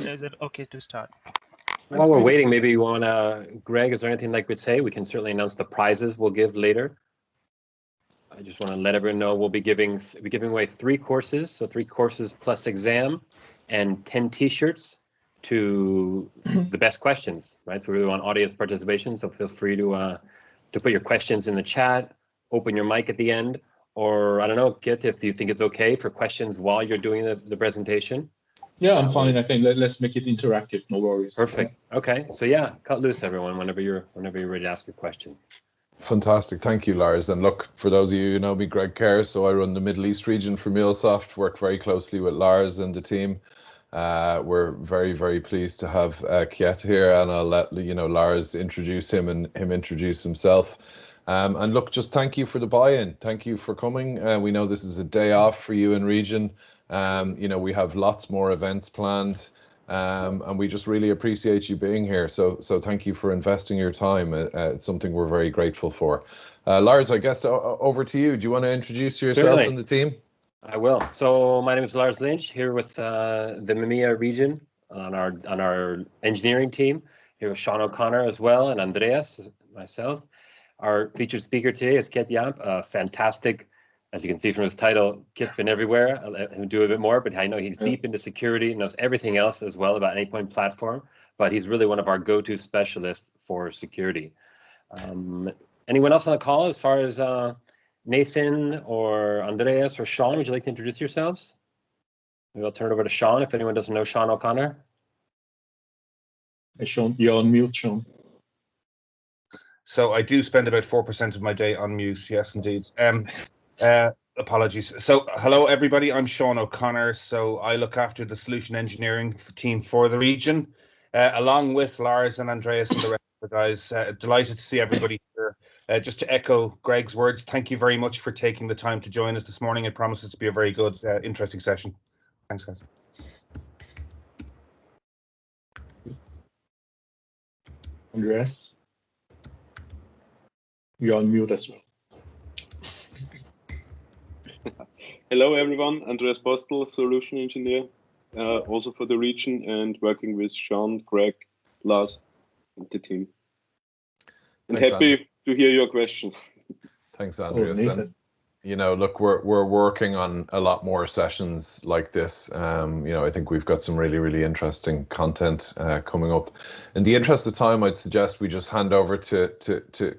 Is it okay to start? While we're waiting, maybe you want to, Greg, is there anything like we'd say? We can certainly announce the prizes we'll give later. I just want to let everyone know we'll be giving away 3 courses, so 3 courses plus exam, and 10 T-shirts to the best questions, right? So we really want audience participation, so feel free to put your questions in the chat, open your mic at the end, or I don't know, Kit, if you think it's okay for questions while you're doing the presentation. Yeah, I'm fine. I think let's make it interactive. No worries. Perfect. Okay. So yeah, cut loose, everyone. Whenever you're ready to ask your question. Fantastic. Thank you, Lars. And look, for those of you who know me, Greg Kerr. So I run the Middle East region for MuleSoft. Work very closely with Lars and the team. We're very, very pleased to have Kiet here, and I'll let Lars introduce him and him introduce himself. And look, just thank you for the buy-in. Thank you for coming. We know this is a day off for you in region. We have lots more events planned, and we just really appreciate you being here. So thank you for investing your time. It's something we're very grateful for. Lars, I guess over to you. Do you want to introduce yourself Certainly. and the team? I will. So my name is Lars Lynch, here with the EMEA region on our engineering team. Here with Sean O'Connor as well, and Andreas, myself. Our featured speaker today is Kiet Yamp, fantastic. As you can see from his title, Kit's been everywhere. I'll let him do a bit more, but I know he's deep into security, knows everything else as well about Anypoint platform, but he's really one of our go-to specialists for security. Anyone else on the call as far as Nathan or Andreas or Sean? Would you like to introduce yourselves? Maybe I'll turn it over to Sean if anyone doesn't know Sean O'Connor. Hey, Sean, you're on mute, Sean. So I do spend about 4% of my day on mute. Yes, indeed. Apologies. So hello, everybody. I'm Sean O'Connor. So I look after the solution engineering team for the region, along with Lars and Andreas and the rest of the guys. Delighted to see everybody here. Just to echo Greg's words, thank you very much for taking the time to join us this morning. It promises to be a very good, interesting session. Thanks, guys. Andreas, you're on mute as well. Hello, everyone. Andreas Postel, solution engineer, also for the region, and working with Sean, Greg, Lars, and the team. And Thanks, happy Andrew. to hear your questions. Thanks, Andreas. Look, we're working on a lot more sessions like this. I think we've got some really, really interesting content coming up. In the interest of time, I'd suggest we just hand over to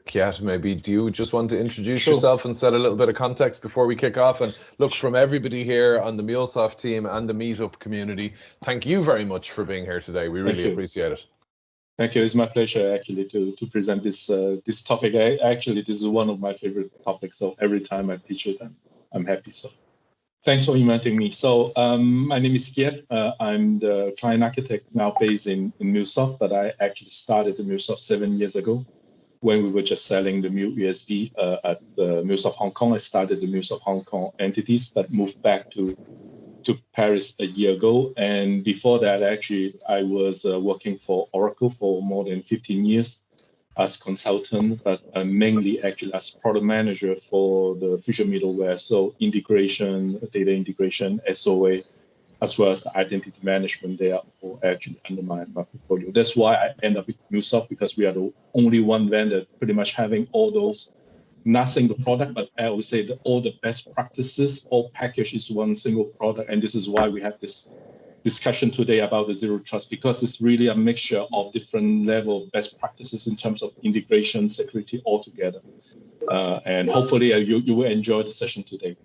Kiet. Maybe do you just want to introduce yourself and set a little bit of context before we kick off? And look, from everybody here on the MuleSoft team and the Meetup community, thank you very much for being here today. We really appreciate it. Thank you. It's my pleasure actually to present this topic. This is one of my favorite topics. So every time I pitch it, I'm happy. So thanks for inviting me. So my name is Kiet. I'm the client architect now based in MuleSoft, but I actually started the MuleSoft 7 years ago when we were just selling the Mule USB at the MuleSoft Hong Kong. I started the MuleSoft Hong Kong entities, but moved back to Paris a year ago. And before that, actually, I was working for Oracle for more than 15 years as consultant, but mainly actually as product manager for the Fusion middleware. So integration, data integration, SOA, as well as the identity management, they are all actually under my portfolio. That's why I end up with MuleSoft, because we are the only one vendor pretty much having all those, not single product, but I would say that all the best practices, all packaged is one single product. And this is why we have this discussion today about the zero trust, because it's really a mixture of different level of best practices in terms of integration, security altogether. And hopefully you will enjoy the session today.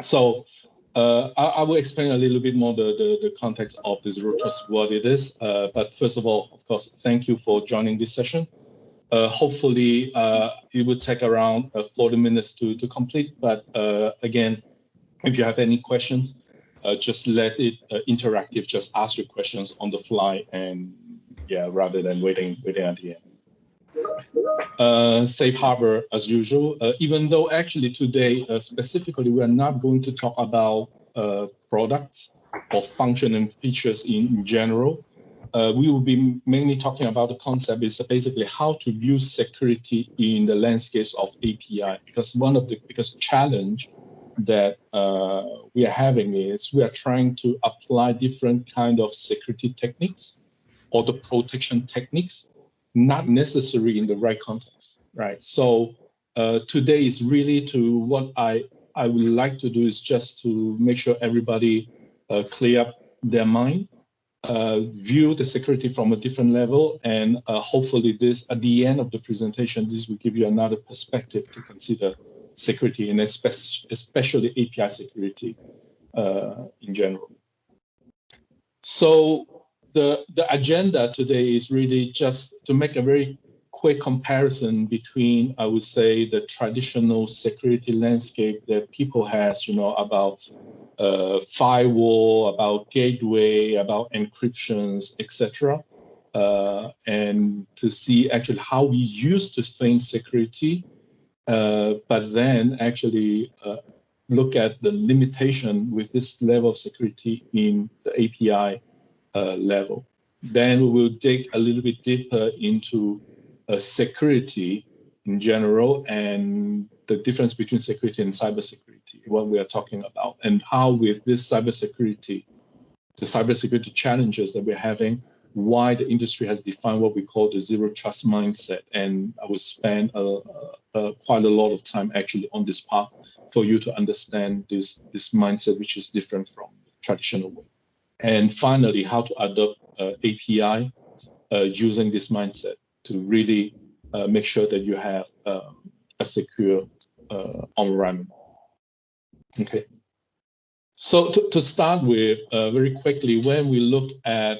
So I will explain a little bit more the context of the zero trust, what it is. But first of all, of course, thank you for joining this session. Hopefully, it will take around 40 minutes to complete. But again, if you have any questions, just let it interactive. Just ask your questions on the fly, and rather than waiting at the end. Safe harbor as usual. Even though actually today specifically we are not going to talk about products or function and features in general. We will be mainly talking about the concept is basically how to view security in the landscapes of API, because one of the biggest challenge that we are having is we are trying to apply different kind of security techniques or the protection techniques, not necessarily in the right context, right? So today is really to what I would like to do is just to make sure everybody clear up their mind, view the security from a different level, and hopefully this, at the end of the presentation, this will give you another perspective to consider security, and especially API security in general. So the agenda today is really just to make a very quick comparison between, I would say, the traditional security landscape that people has, about firewall, about gateway, about encryptions, etc., and to see actually how we used to think security, but then actually look at the limitation with this level of security in the API level. Then we will dig a little bit deeper into security in general and the difference between security and cybersecurity, what we are talking about, and how with this cybersecurity, the cybersecurity challenges that we're having, why the industry has defined what we call the zero trust mindset. And I will spend quite a lot of time actually on this part for you to understand this mindset, which is different from the traditional way. And finally, how to adopt API using this mindset to really make sure that you have a secure environment. Okay. So to start with, very quickly, when we look at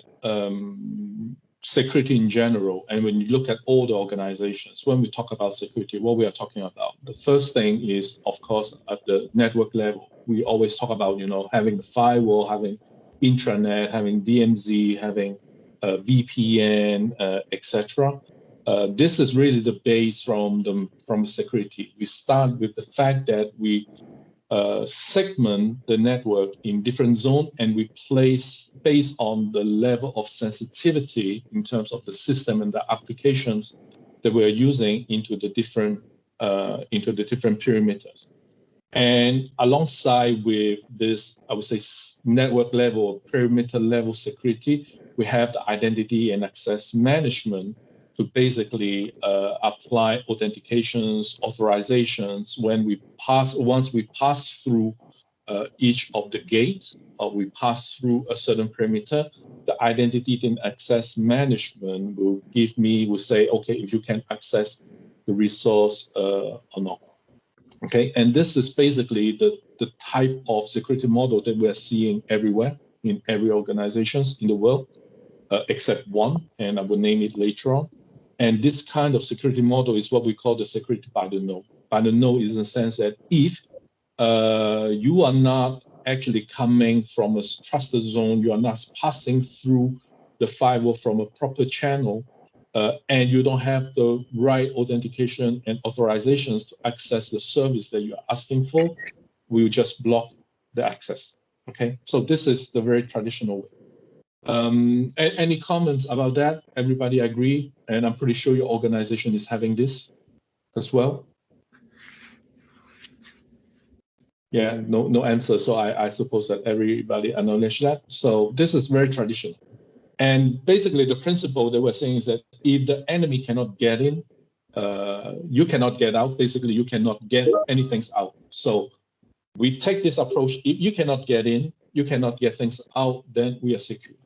security in general, and when you look at all the organizations, when we talk about security, what we are talking about, the first thing is, of course, at the network level. We always talk about, having the firewall, having intranet, having DMZ, having VPN, etc. This is really the base from security. We start with the fact that we segment the network in different zones, and we place based on the level of sensitivity in terms of the system and the applications that we're using into the different perimeters. And alongside with this, I would say, network level, perimeter level security, we have the identity and access management to basically apply authentications, authorizations once we pass through each of the gates, or we pass through a certain perimeter. The identity and access management will say, okay, if you can access the resource or not. Okay, and this is basically the type of security model that we're seeing everywhere in every organizations in the world, except one, and I will name it later on. And this kind of security model is what we call the security by the node. By the node is in the sense that if you are not actually coming from a trusted zone, you are not passing through the firewall from a proper channel, and you don't have the right authentication and authorizations to access the service that you're asking for, we will just block the access. Okay, so this is the very traditional way. Any comments about that? Everybody agree? And I'm pretty sure your organization is having this as well. Yeah, no answer. So I suppose that everybody acknowledge that. So this is very traditional. And basically the principle that we're saying is that if the enemy cannot get in, you cannot get out. Basically, you cannot get anything out. So we take this approach. If you cannot get in, you cannot get things out, then we are secure.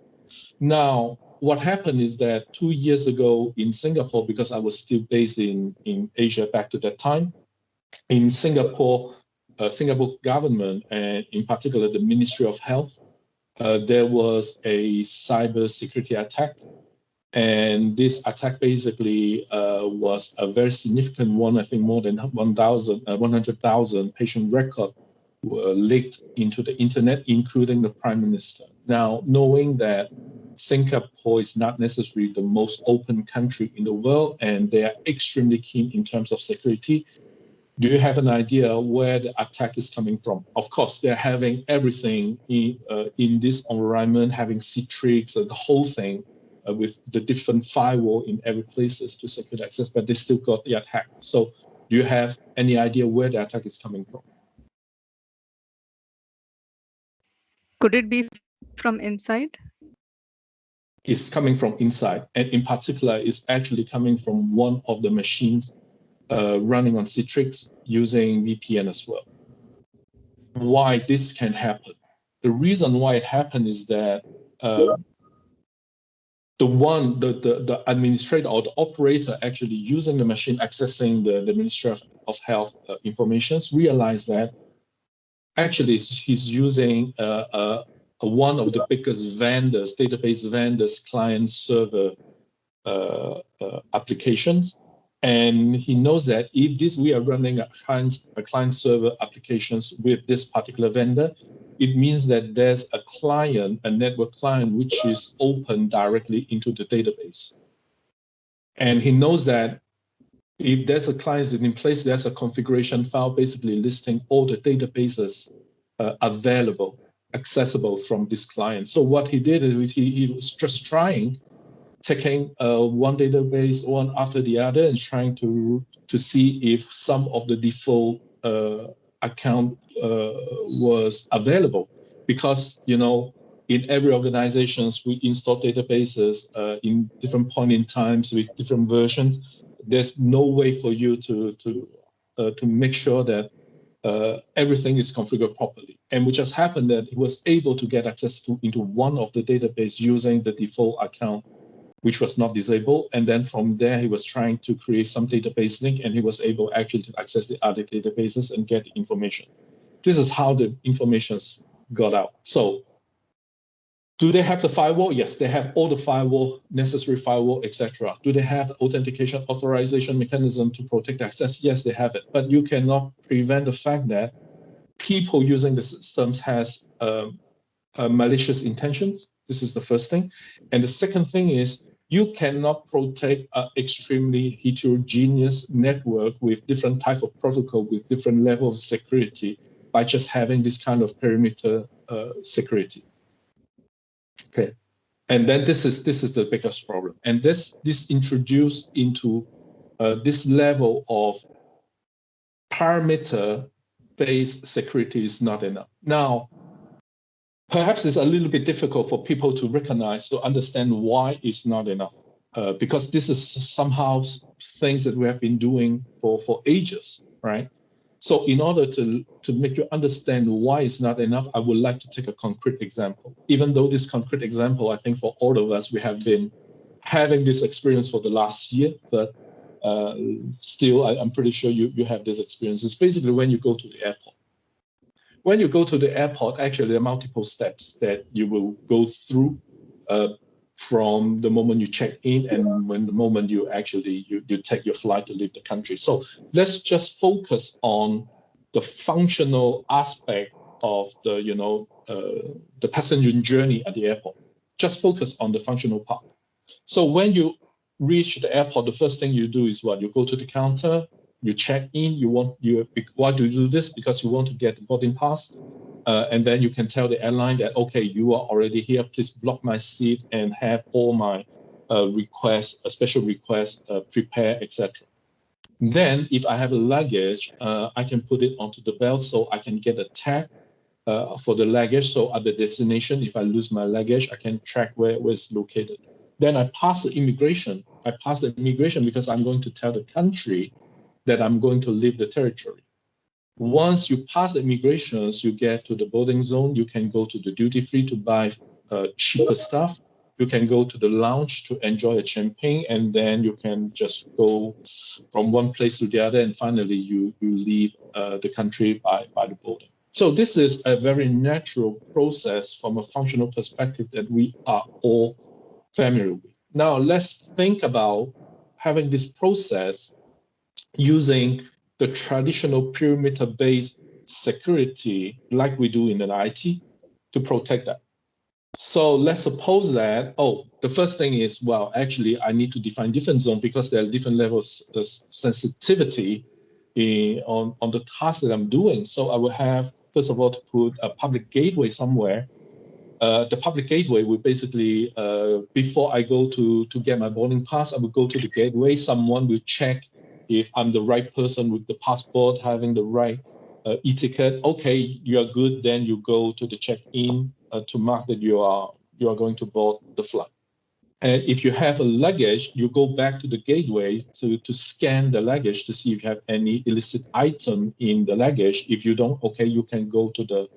Now, what happened is that 2 years ago in Singapore, because I was still based in Asia back to that time, in Singapore, Singapore government, and in particular the Ministry of Health, there was a cyber security attack. And this attack basically was a very significant one. I think more than 100,000 patient records were leaked into the internet, including the Prime Minister. Now, knowing that Singapore is not necessarily the most open country in the world, and they are extremely keen in terms of security, do you have an idea where the attack is coming from? Of course, they're having everything in this environment, having Citrix and the whole thing with the different firewall in every places to secure access, but they still got the attack. So do you have any idea where the attack is coming from? Could it be from inside? It's coming from inside, and in particular, it's actually coming from one of the machines running on Citrix using VPN as well. Why this can happen? The reason why it happened is that the administrator or the operator actually using the machine accessing the Ministry of Health informations realized that actually he's using one of the biggest vendors, database vendors, client server applications. And he knows that if we are running a client server applications with this particular vendor, it means that there's a client, a network client, which is open directly into the database. And he knows that if there's a client in place, there's a configuration file basically listing all the databases available, accessible from this client. So what he did is he was just taking one database one after the other and trying to see if some of the default account was available, because in every organizations we install databases in different point in times with different versions. There's no way for you to make sure that everything is configured properly. And which has happened that he was able to get access into one of the database using the default account, which was not disabled. And then from there, he was trying to create some database link, and he was able actually to access the other databases and get the information. This is how the information got out. So do they have the firewall? Yes, they have all the firewall, necessary firewall, etc. Do they have authentication authorization mechanism to protect access? Yes, they have it. But you cannot prevent the fact that people using the systems has malicious intentions. This is the first thing. And the second thing is you cannot protect an extremely heterogeneous network with different type of protocol with different level of security by just having this kind of perimeter security. Okay, and then this is the biggest problem. And this introduced into this level of parameter-based security is not enough. Now, perhaps it's a little bit difficult for people to recognize, to understand why it's not enough, because this is somehow things that we have been doing for ages, right? So in order to make you understand why it's not enough, I would like to take a concrete example. Even though this concrete example, I think for all of us, we have been having this experience for the last year, but still, I'm pretty sure you have this experience. It's basically when you go to the airport. When you go to the airport, actually, there are multiple steps that you will go through from the moment you check in and when the moment you actually you take your flight to leave the country. So let's just focus on the functional aspect of the passenger journey at the airport. Just focus on the functional part. So when you reach the airport, the first thing you do is what? You go to the counter, you check in. Why do you do this? Because you want to get the boarding pass. And then you can tell the airline that, okay, you are already here, please block my seat and have all my requests, special requests prepared, etc. Then if I have a luggage, I can put it onto the belt so I can get a tag for the luggage. So at the destination, if I lose my luggage, I can track where it's located. Then I pass the immigration. I pass the immigration because I'm going to tell the country that I'm going to leave the territory. Once you pass the immigrations, you get to the boarding zone. You can go to the duty free to buy cheaper stuff. You can go to the lounge to enjoy a champagne, and then you can just go from one place to the other, and finally you leave the country by the boarding. So this is a very natural process from a functional perspective that we are all familiar with. Now let's think about having this process using the traditional perimeter-based security like we do in an IT to protect that. So let's suppose that, the first thing is, well, actually, I need to define different zones because there are different levels of sensitivity on the task that I'm doing. So I will have, first of all, to put a public gateway somewhere. The public gateway will basically, before I go to get my boarding pass, I will go to the gateway. Someone will check if I'm the right person with the passport, having the right e-ticket. Okay, you are good. Then you go to the check-in to mark that you are going to board the flight. And if you have a luggage, you go back to the gateway to scan the luggage to see if you have any illicit item in the luggage. If you don't, okay, you can go to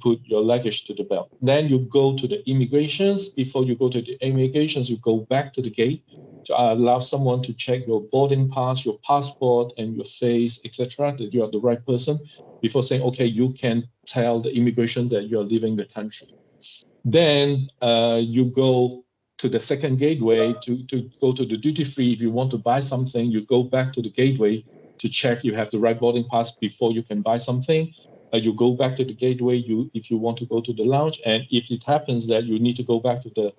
put your luggage to the belt. Then you go to the immigrations. Before you go to the immigrations, you go back to the gate to allow someone to check your boarding pass, your passport, and your face, etc., that you are the right person before saying, okay, you can tell the immigration that you're leaving the country. Then you go to the second gateway to go to the duty free. If you want to buy something, you go back to the gateway to check you have the right boarding pass before you can buy something. You go back to the gateway if you want to go to the lounge. And if it happens that you need to go back to the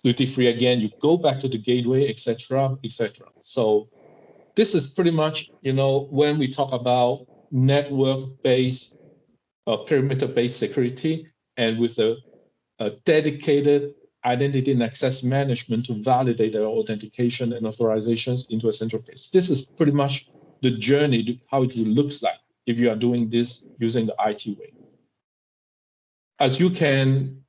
duty free again, you go back to the gateway, etc., etc. So this is pretty much, when we talk about network-based, perimeter-based security, and with a dedicated identity and access management to validate their authentication and authorizations into a central place. This is pretty much the journey, how it looks like if you are doing this using the IT way. As you can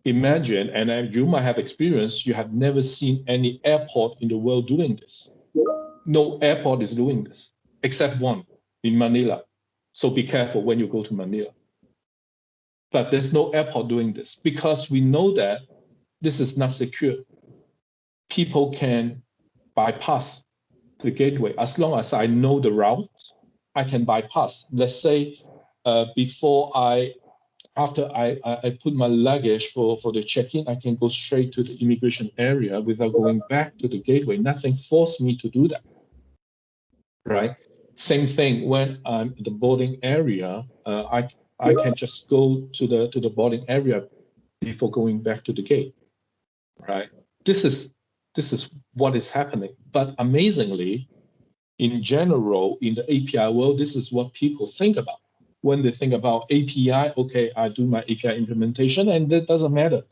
imagine, and you might have experienced, you have never seen any airport in the world doing this. No airport is doing this, except one in Manila. So be careful when you go to Manila. But there's no airport doing this because we know that this is not secure. People can bypass the gateway. As long as I know the route, I can bypass. Let's say after I put my luggage for the check-in, I can go straight to the immigration area without going back to the gateway. Nothing forced me to do that, right? Same thing when I'm in the boarding area, I can just go to the boarding area before going back to the gate, right? This is what is happening. But amazingly, in general, in the API world, this is what people think about. When they think about API, okay, I do my API implementation, and that doesn't matter.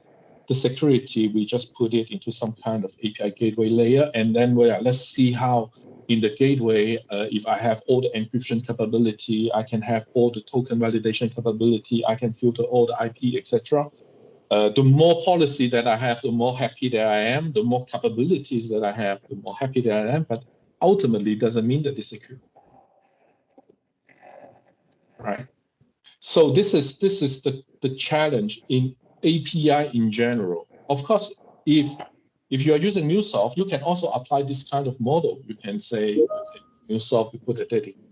The security, we just put it into some kind of API gateway layer, and then let's see how in the gateway, if I have all the encryption capability, I can have all the token validation capability, I can filter all the IP, etc. The more policy that I have, the more happy that I am. The more capabilities that I have, the more happy that I am. But ultimately, it doesn't mean that it's secure, right? So this is the challenge in API in general. Of course, if you are using MuleSoft, you can also apply this kind of model. You can say, okay, MuleSoft, we put a dedicated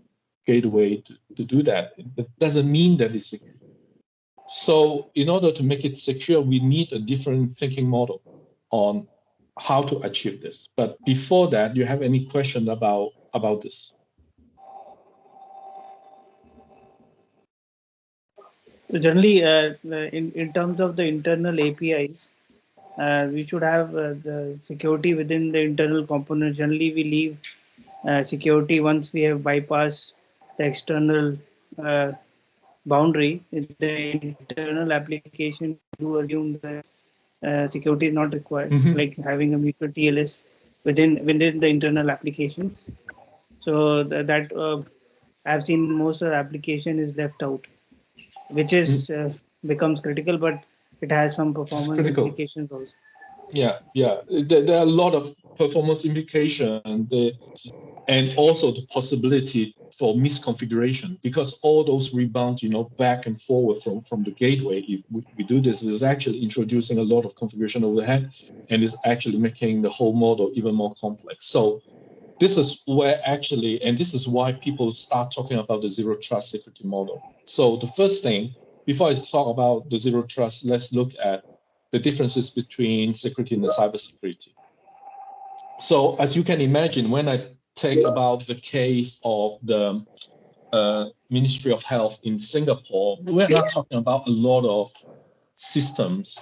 gateway to do that. It doesn't mean that it's secure. So in order to make it secure, we need a different thinking model on how to achieve this. But before that, you have any question about this? So generally, in terms of the internal APIs, we should have the security within the internal components. Generally, we leave security once we have bypassed the external boundary. The internal application, we do assume that security is not required, like having a mutual TLS within the internal applications. So that I've seen most of the application is left out, which is becomes critical, but it has some performance implications also. Yeah. There are a lot of performance implications, and also the possibility for misconfiguration, because all those rebounds, back and forward from the gateway, if we do this, is actually introducing a lot of configuration overhead, and is actually making the whole model even more complex. So this is where actually, and this is why people start talking about the zero trust security model. So the first thing, before I talk about the zero trust, let's look at the differences between security and the cybersecurity. So as you can imagine, when I take about the case of the Ministry of Health in Singapore, we're not talking about a lot of systems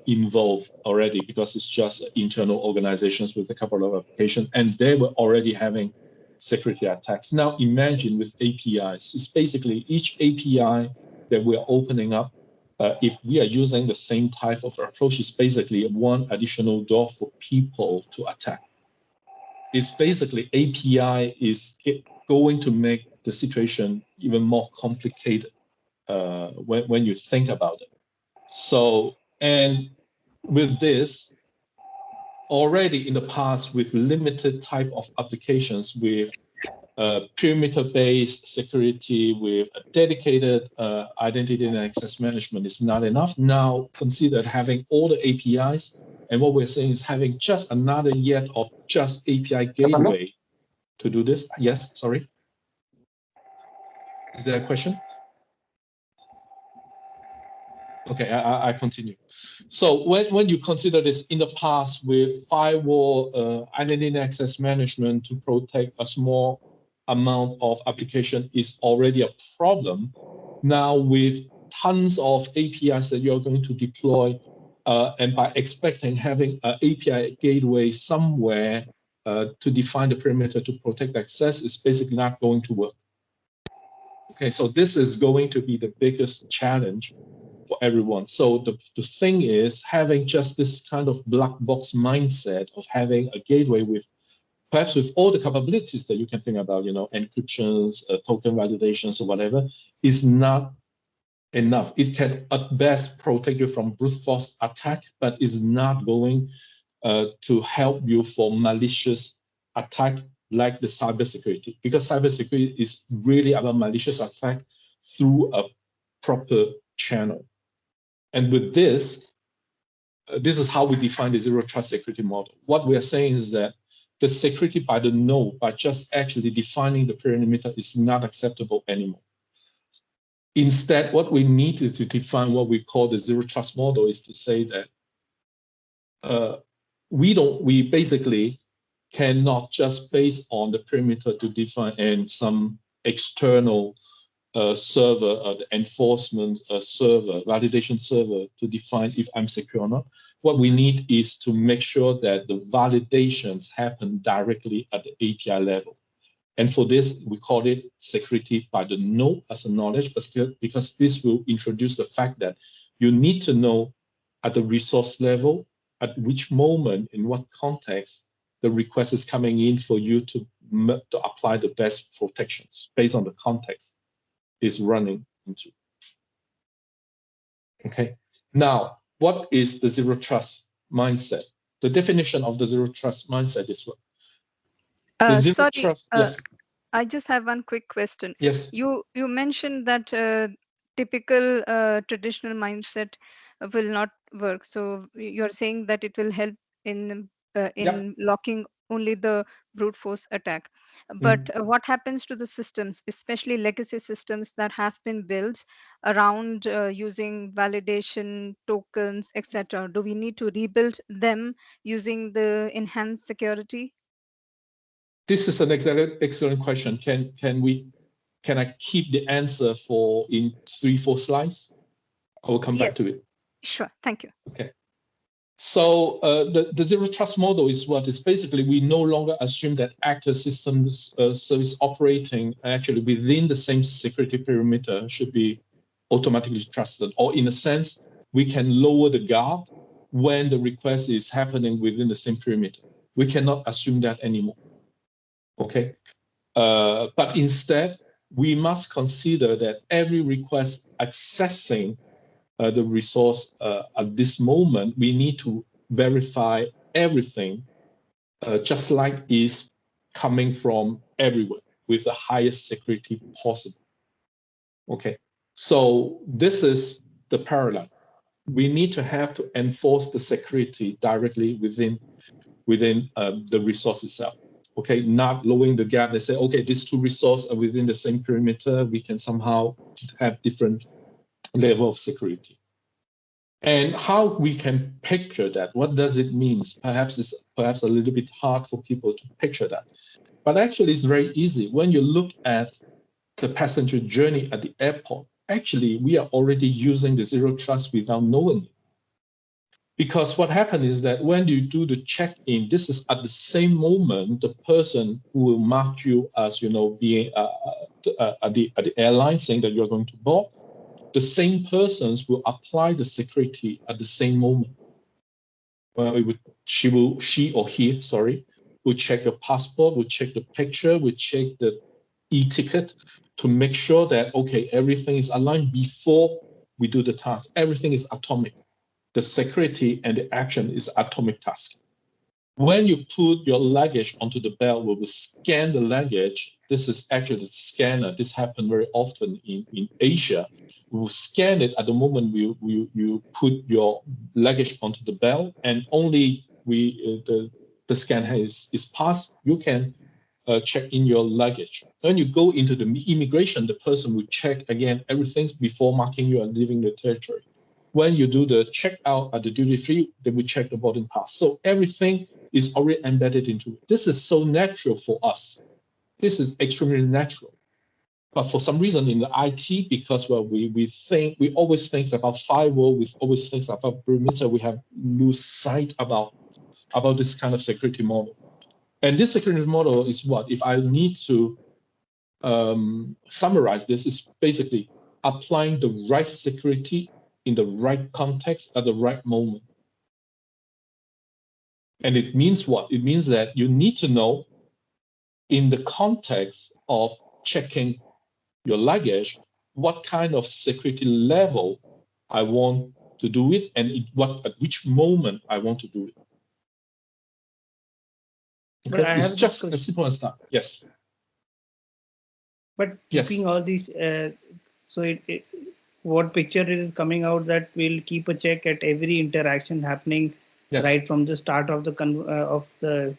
involved already, because it's just internal organizations with a couple of applications, and they were already having security attacks. Now imagine with APIs, it's basically each API that we're opening up, if we are using the same type of approach, it's basically one additional door for people to attack. It's basically API is going to make the situation even more complicated when you think about it. So, and with this, already in the past, with limited type of applications, with perimeter-based security, with a dedicated identity and access management is not enough. Now consider having all the APIs, and what we're saying is having just another yet of just API gateway to do this. Yes, sorry. Is there a question? Okay, I continue. So when you consider this in the past with firewall identity and access management to protect a small amount of application is already a problem. Now with tons of APIs that you're going to deploy, and by expecting having an API gateway somewhere to define the perimeter to protect access is basically not going to work. Okay, so this is going to be the biggest challenge for everyone. So the thing is having just this kind of black box mindset of having a gateway with perhaps with all the capabilities that you can think about, you know, encryptions, token validations or whatever, is not enough. It can at best protect you from brute force attack, but is not going to help you for malicious attack like the cybersecurity, because cybersecurity is really about malicious attack through a proper channel. And with this, this is how we define the zero trust security model. What we are saying is that the security by the node, by just actually defining the perimeter, is not acceptable anymore. Instead, what we need is to define what we call the zero trust model, is to say that we basically cannot just base on the perimeter to define and some external server, the enforcement server, validation server to define if I'm secure or not. What we need is to make sure that the validations happen directly at the API level. And for this, we call it security by the node as a knowledge, because this will introduce the fact that you need to know at the resource level, at which moment, in what context, the request is coming in for you to apply the best protections based on the context is running into. Okay, now, what is the zero trust mindset? The definition of the zero trust mindset is what? The zero Sorry, trust, yes. I just have one quick question. Yes. You mentioned that typical traditional mindset will not work. So you're saying that it will help in locking only the brute force attack. But what happens to the systems, especially legacy systems that have been built around using validation tokens, etc.? Do we need to rebuild them using the enhanced security? This is an excellent question. Can I keep the answer for in 3-4 slides? I will come back to it. Sure, thank you. Okay. So the zero trust model is what is basically we no longer assume that actor systems service operating actually within the same security perimeter should be automatically trusted, or in a sense, we can lower the guard when the request is happening within the same perimeter. We cannot assume that anymore. Okay, but instead, we must consider that every request accessing the resource at this moment, we need to verify everything just like is coming from everywhere with the highest security possible. Okay, so this is the paradigm. We need to have to enforce the security directly within the resource itself. Okay, not lowering the gap. They say, okay, these two resources are within the same perimeter. We can somehow have different level of security. And how we can picture that, what does it mean? Perhaps it's a little bit hard for people to picture that. But actually, it's very easy. When you look at the passenger journey at the airport, actually, we are already using the zero trust without knowing it. Because what happened is that when you do the check-in, this is at the same moment, the person who will mark you as, you know, being at the airline saying that you're going to board, the same persons will apply the security at the same moment. Well, she or he, will check your passport, will check the picture, will check the e-ticket to make sure that, okay, everything is aligned before we do the task. Everything is atomic. The security and the action is atomic task. When you put your luggage onto the belt, we will scan the luggage. This is actually the scanner. This happens very often in Asia. We will scan it at the moment you put your luggage onto the belt, and only the scan is passed. You can check in your luggage. When you go into the immigration, the person will check again everything before marking you as leaving the territory. When you do the checkout at the duty free, they will check the boarding pass. So everything is already embedded into it. This is so natural for us. This is extremely natural. But for some reason in the IT, because we always think about firewall, we always think about perimeter, we have lose sight about this kind of security model. And this security model is what? If I need to summarize this, is basically applying the right security in the right context at the right moment. And it means what? It means that you need to know in the context of checking your luggage, what kind of security level I want to do it, and at which moment I want to do it. Okay? It's just as simple as that. Yes. But keeping all these, so what picture is coming out that we'll keep a check at every interaction happening, right from the start of the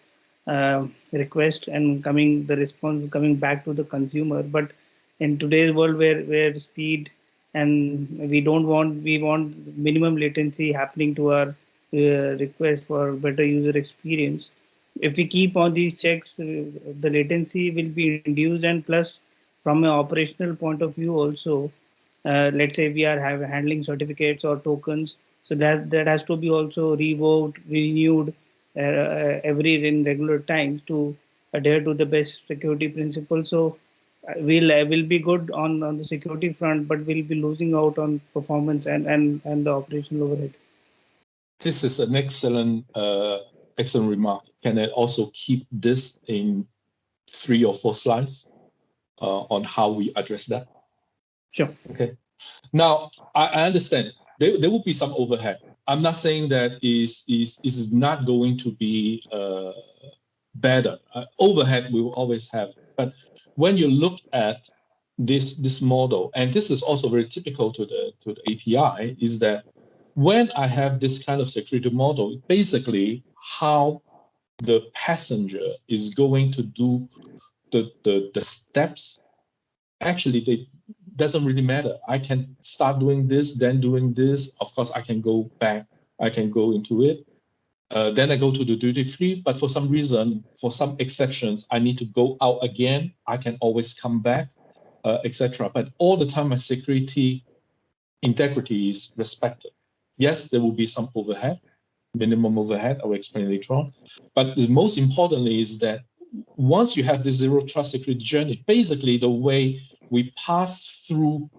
request and the response coming back to the consumer. But in today's world where speed and we want minimum latency happening to our request for better user experience. If we keep on these checks, the latency will be induced, and plus from an operational point of view also, let's say we are handling certificates or tokens, so that has to be also revoked, renewed every in regular times to adhere to the best security principles. So will be good on the security front, but we'll be losing out on performance and the operational overhead. This is an excellent remark. Can I also keep this in 3 or 4 slides on how we address that? Sure. Okay. Now, I understand there will be some overhead. I'm not saying that is not going to be better. Overhead we will always have. But when you look at this model, and this is also very typical to the API, is that when I have this kind of security model, basically how the passenger is going to do the steps, actually they doesn't really matter. I can start doing this, then doing this. Of course, I can go back. I can go into it. Then I go to the duty free. But for some reason, for some exceptions, I need to go out again. I can always come back, etc. But all the time, my security integrity is respected. Yes, there will be some overhead, minimum overhead. I will explain later on. But the most importantly is that once you have this zero trust security journey, basically the way we pass through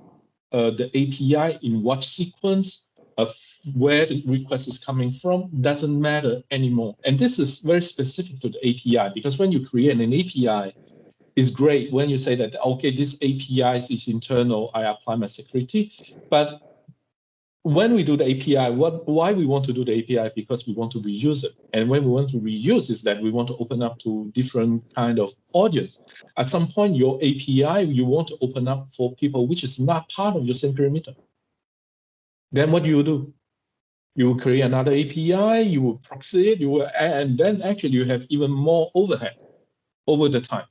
the API in what sequence of where the request is coming from doesn't matter anymore. And this is very specific to the API, because when you create an API, it's great when you say that, okay, this API is internal, I apply my security. But when we do the API, why we want to do the API? Because we want to reuse it. And when we want to reuse is that we want to open up to different kind of audience. At some point, your API, you want to open up for people which is not part of your same perimeter. Then what do? You will create another API, you will proxy it, and then actually you have even more overhead over the time.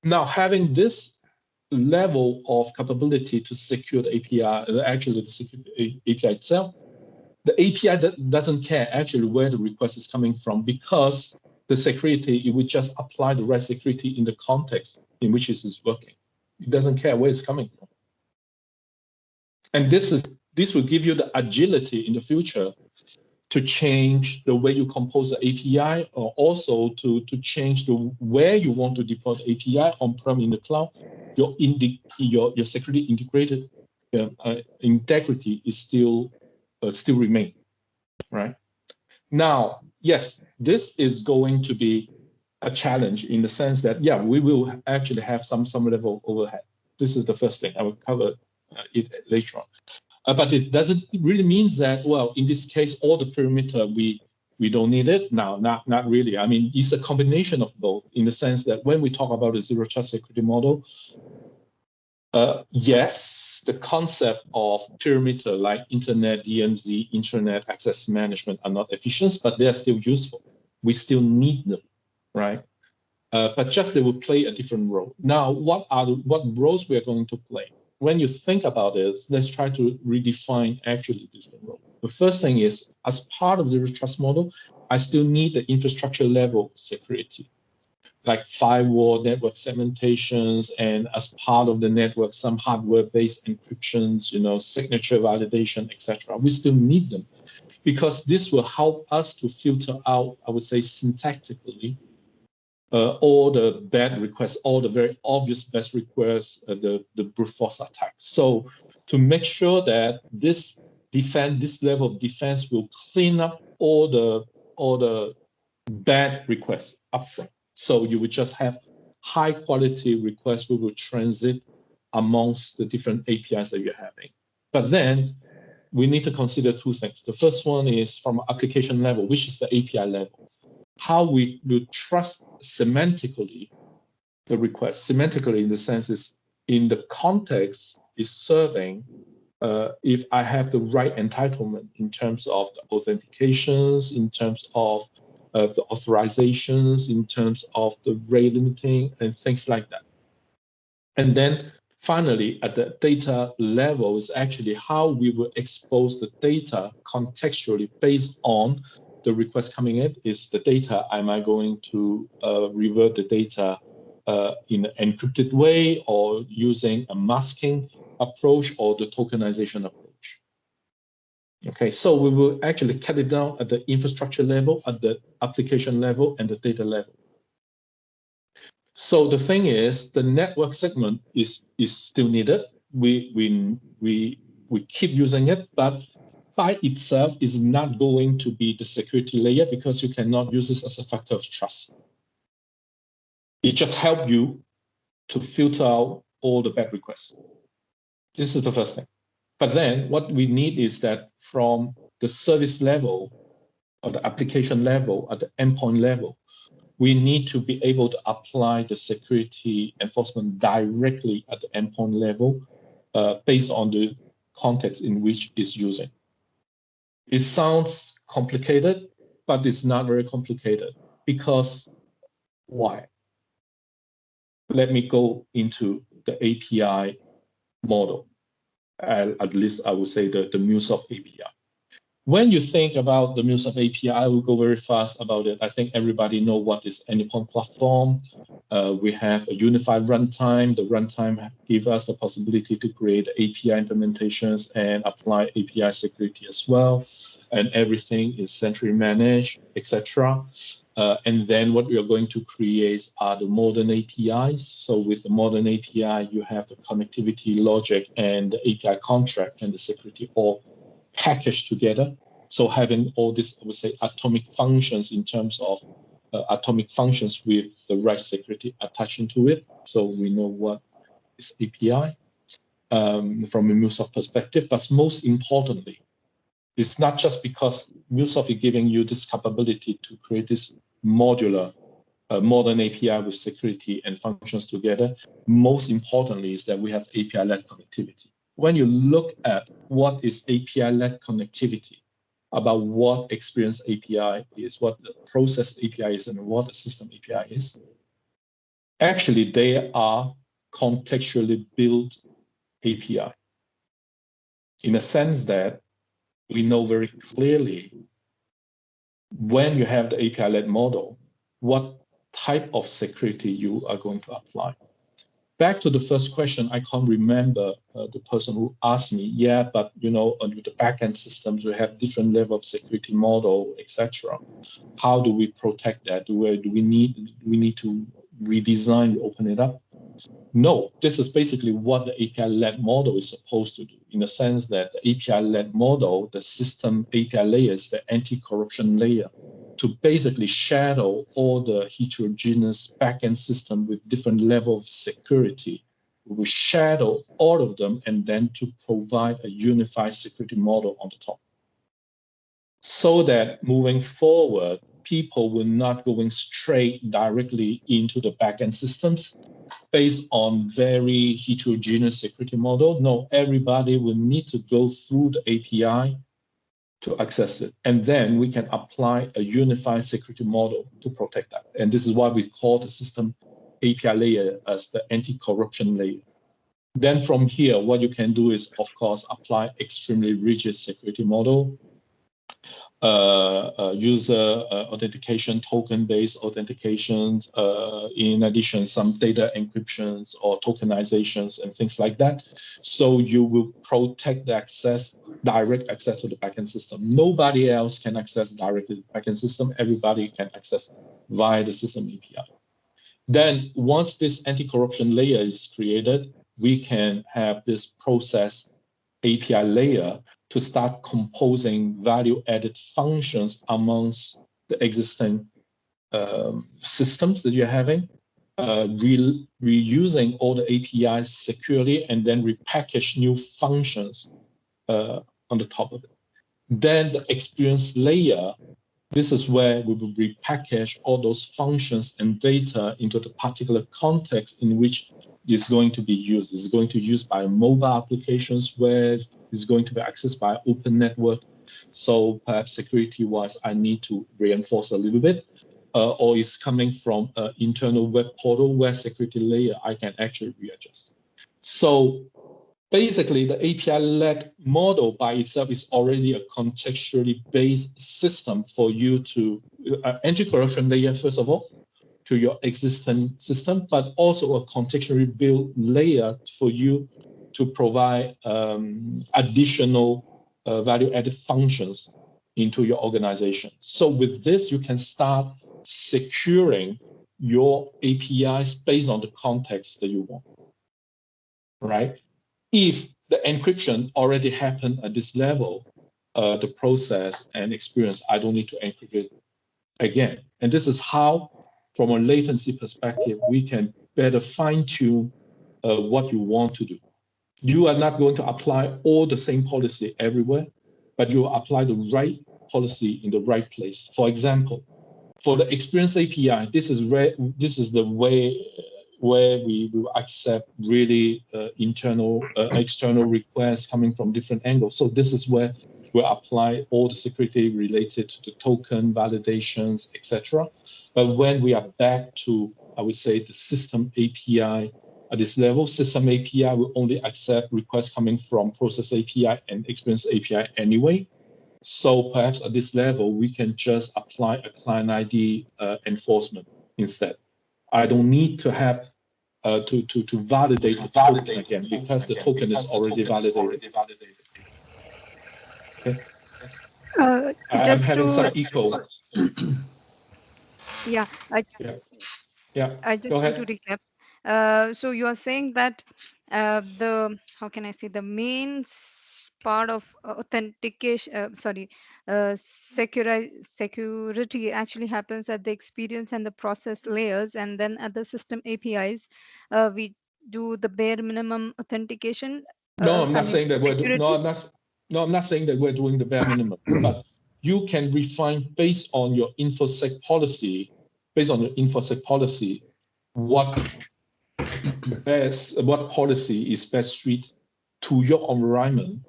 Now, having this level of capability to secure the API, actually the secure API itself, the API doesn't care actually where the request is coming from, because the security, it would just apply the right security in the context in which it is working. It doesn't care where it's coming from. And this will give you the agility in the future to change the way you compose the API, or also to change the where you want to deploy the API on-prem in the cloud. Your security integrated integrity is still remain, right? Now, yes, this is going to be a challenge in the sense that, yeah, we will actually have some level of overhead. This is the first thing. I will cover it later on. But it doesn't really mean that, well, in this case, all the perimeter, we don't need it. No, not really. I mean, it's a combination of both in the sense that when we talk about a zero trust security model, yes, the concept of perimeter like internet, DMZ, internet access management are not efficient, but they are still useful. We still need them, right? But just they will play a different role. Now, what roles we are going to play? When you think about it, let's try to redefine actually different roles. The first thing is, as part of the zero trust model, I still need the infrastructure level security, like firewall, network segmentations, and as part of the network, some hardware-based encryptions, signature validation, etc. We still need them because this will help us to filter out, I would say, syntactically, all the bad requests, all the very obvious bad requests, the brute force attacks. So to make sure that this level of defense will clean up all the bad requests upfront. So you would just have high quality requests we will transit amongst the different APIs that you're having. But then we need to consider two things. The first one is from application level, which is the API level. How we will trust semantically the request. Semantically in the sense is in the context is serving if I have the right entitlement in terms of the authentications, in terms of the authorizations, in terms of the rate limiting and things like that. And then finally, at the data level is actually how we will expose the data contextually based on the request coming in. Is the data, am I going to revert the data in an encrypted way or using a masking approach or the tokenization approach? Okay, so we will actually cut it down at the infrastructure level, at the application level, and the data level. So the thing is, the network segment is still needed. We keep using it, but by itself is not going to be the security layer because you cannot use this as a factor of trust. It just helps you to filter out all the bad requests. This is the first thing. But then what we need is that from the service level or the application level at the endpoint level, we need to be able to apply the security enforcement directly at the endpoint level based on the context in which it's using. It sounds complicated, but it's not very complicated because why? Let me go into the API model. At least I would say the MuleSoft API. When you think about the MuleSoft API, I will go very fast about it. I think everybody know what is Anypoint platform. We have a unified runtime. The runtime gives us the possibility to create API implementations and apply API security as well. And everything is centrally managed, etc. And then what we are going to create are the modern APIs. So with the modern API, you have the connectivity logic and the API contract and the security all packaged together. So having all this, I would say, atomic functions in terms of atomic functions with the right security attached into it. So we know what is API from a MuleSoft perspective. But most importantly, it's not just because MuleSoft is giving you this capability to create this modular modern API with security and functions together. Most importantly is that we have API-led connectivity. When you look at what is API-led connectivity, about what experience API is, what the process API is, and what the system API is, actually they are contextually built API in a sense that we know very clearly when you have the API-led model, what type of security you are going to apply. Back to the first question, I can't remember the person who asked me, yeah, but under the backend systems, we have different level of security model, etc. How do we protect that? Do we need to redesign, open it up? No, this is basically what the API-led model is supposed to do, in the sense that the API-led model, the system API layer is the anti-corruption layer to basically shadow all the heterogeneous backend system with different level of security we will shadow all of them and then to provide a unified security model on the top. So that moving forward, people will not going straight directly into the backend systems based on very heterogeneous security model. No, everybody will need to go through the API to access it. And then we can apply a unified security model to protect that. And this is why we call the system API layer as the anti-corruption layer. Then from here, what you can do is, of course, apply extremely rigid security model, user authentication, token-based authentications, in addition, some data encryptions or tokenizations and things like that. So you will protect the access, direct access to the backend system. Nobody else can access directly to the backend system. Everybody can access via the system API. Then once this anti-corruption layer is created, we can have this process API layer to start composing value-added functions amongst the existing systems that you're having, reusing all the APIs securely, and then repackage new functions on the top of it. Then the experience layer, this is where we will repackage all those functions and data into the particular context in which it's going to be used. It's going to be used by mobile applications where it's going to be accessed by open network. So perhaps security-wise, I need to reinforce a little bit, or it's coming from an internal web portal where security layer I can actually readjust. So basically, the API-led model by itself is already a contextually based system for you to anti-corruption layer, first of all, to your existing system, but also a contextually built layer for you to provide additional value-added functions into your organization. So with this, you can start securing your APIs based on the context that you want, right? If the encryption already happened at this level, the process and experience, I don't need to encrypt it again. And this is how, from a latency perspective, we can better fine-tune what you want to do. You are not going to apply all the same policy everywhere, but you apply the right policy in the right place. For example, for the experience API, this is the way where we will accept really external requests coming from different angles. So this is where we apply all the security related to the token validations, etc. But when we are back to, I would say, the system API at this level, system API will only accept requests coming from process API and experience API anyway. So perhaps at this level, we can just apply a client ID enforcement instead. I don't need to have to validate the token again because the token is already validated. Okay. I'm having some echo. Yeah, I just Go want to ahead. recap. So you are saying that how can I say, the main part of authentication, security actually happens at the experience and the process layers, and then at the system APIs, we do the bare minimum authentication. No, I'm not I mean, saying that we're doing. security. I'm not saying that we're doing the bare minimum, but you can refine based on your infosec policy, what policy is best suited to your environment,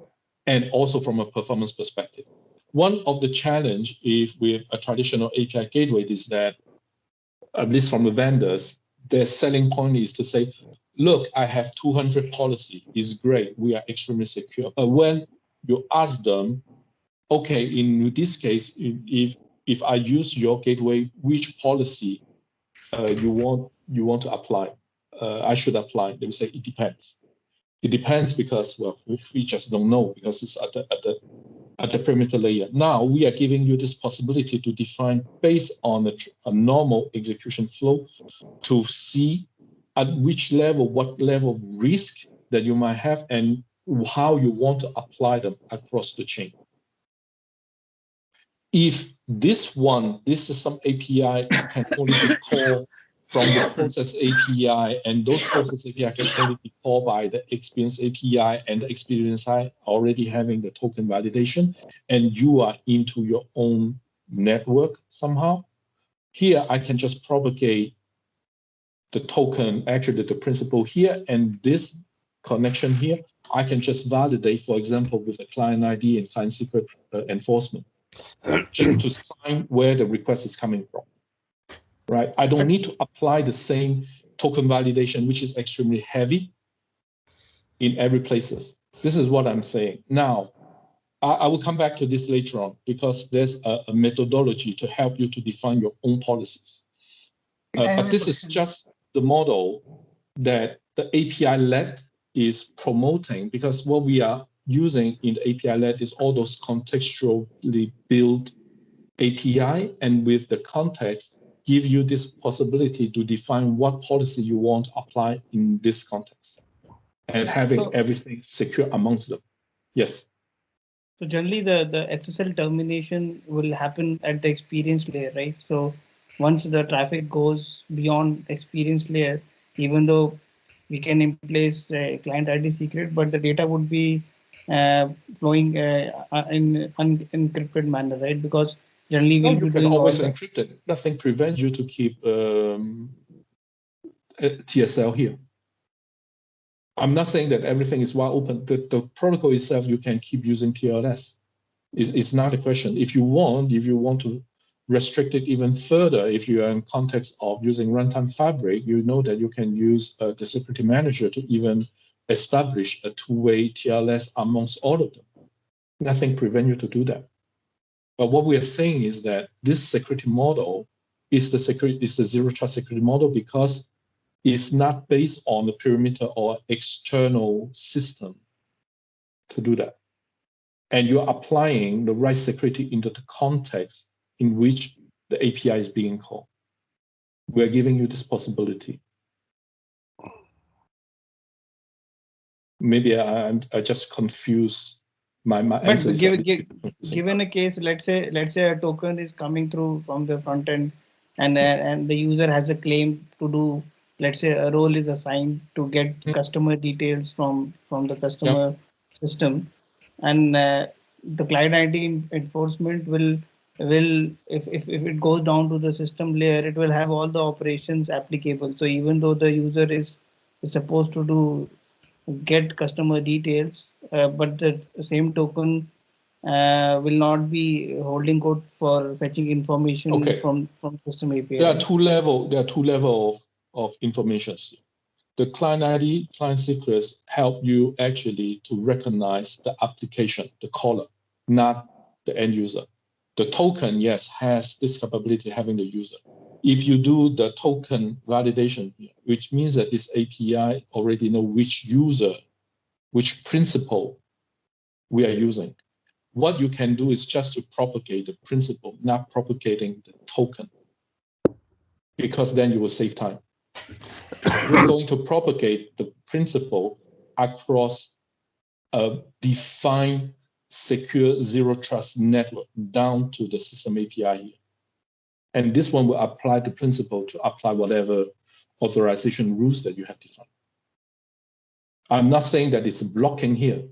and also from a performance perspective. One of the challenge with a traditional API gateway is that, at least from the vendors, their selling point is to say, look, I have 200 policy, it's great, we are extremely secure. But when you ask them, okay, in this case, if I use your gateway, which policy you want to apply? I should apply. They will say it depends. It depends because, well, we just don't know because it's at the perimeter layer. Now we are giving you this possibility to define based on a normal execution flow to see at which level, what level of risk that you might have and how you want to apply them across the chain. If this system API can only be called from the process API, and those process API can only be called by the experience API, and the experience API already having the token validation, and you are into your own network somehow. Here, I can just propagate the token, actually the principal here, and this connection here, I can just validate, for example, with a client ID and client secret enforcement, just to sign where the request is coming from, right? I don't need to apply the same token validation, which is extremely heavy in every places. This is what I'm saying. Now, I will come back to this later on, because there's a methodology to help you to define your own policies. But this is just the model that the API-led is promoting, because what we are using in the API-led is all those contextually built API, and with the context, give you this possibility to define what policy you want to apply in this context, and having everything secure amongst them. Yes. So generally, the SSL termination will happen at the experience layer, right? So once the traffic goes beyond experience layer, even though we can in place a client ID secret, but the data would be flowing in unencrypted manner, right? Because generally we'll be doing always encrypt it. Nothing prevents you to keep TSL here. I'm not saying that everything is wide open. The protocol itself, you can keep using TLS. It's not a question. If you want to restrict it even further, if you are in context of using runtime fabric, you know that you can use the security manager to even establish a two-way TLS amongst all of them. Nothing prevents you to do that. But what we are saying is that this security model is the zero trust security model, because it's not based on the perimeter or external system to do that. And you're applying the right security into the context in which the API is being called. We're giving you this possibility. Maybe I just confuse my answer. Given a case, let's say a token is coming through from the front end, and the user has a claim to do, let's say a role is assigned to get customer details from the customer system, and the client ID enforcement will if it goes down to the system layer, it will have all the operations applicable. So even though the user is supposed to get customer details, but the same token will not be holding code for fetching information from system API. There are two level of information. The client ID, client secrets help you actually to recognize the application, the caller, not the end user. The token, yes, has this capability having the user. If you do the token validation, which means that this API already know which user, which principal we are using. What you can do is just to propagate the principal, not propagating the token, because then you will save time. We're going to propagate the principal across a defined secure zero trust network down to the system API here. And this one will apply the principal to apply whatever authorization rules that you have defined. I'm not saying that it's blocking here.